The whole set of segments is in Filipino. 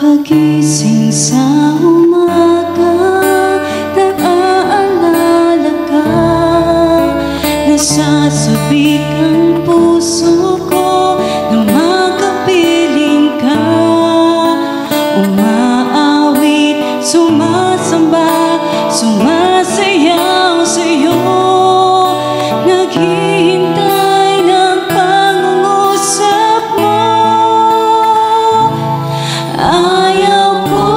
Pagising sa umaga, naaalala ka, nasasabik ang puso ko na makapiling ka. Umaawit, sumasamba, sumasayaw sa'yo, naghihintay ng pangungusap mo. Ayaw ko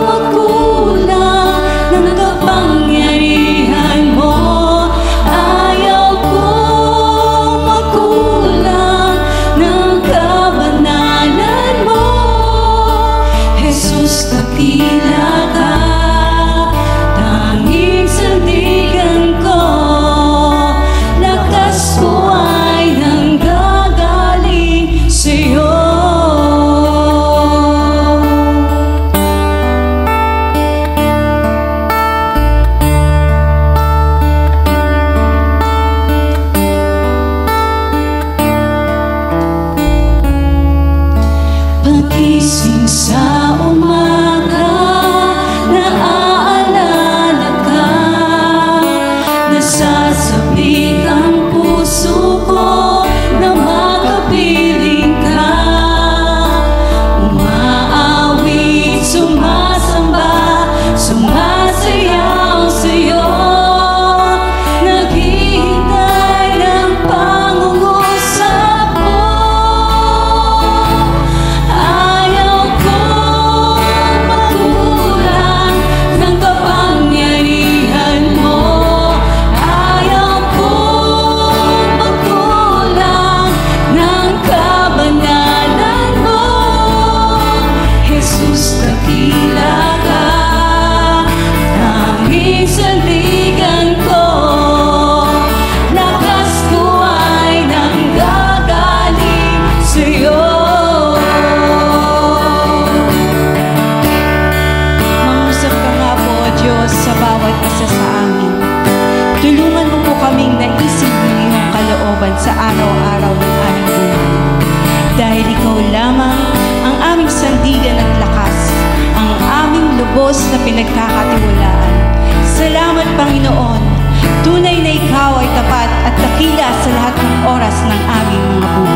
magkulang ng kapangyarihan mo. Ayaw ko magkulang ng kabanalan mo. Jesus, dakila ka, tanging sandigan ko. Lakas ko ay nanggagaling sa'yo. Pagising sa umaga, naaalala ka, nasasabik ang puso ko na makapiling ka. Umaawit, sumasamba, sumasayaw sa'yo, naghihintay ng pangungusap mo. Ayaw ko magkulang ng kapangyarihan mo. Ayaw ko magkulang ng kabanalan mo. Jesus, dakila ka, tanging sandigan ko. Lakas ko ay nanggagaling sa'yo. Mangusap ka nga po, O Diyos, sa bawat isa sa amin. Tulungan mo po kaming naisip ng iyong kalooban sa araw-araw ng aming buhay. Dahil ikaw lamang ang aming sandigan at lakas, ang aming lubos na pinagkakatiwalaan. Salamat, Panginoon. Tunay na ikaw ay tapat at dakila sa lahat ng oras ng aming mga buhay.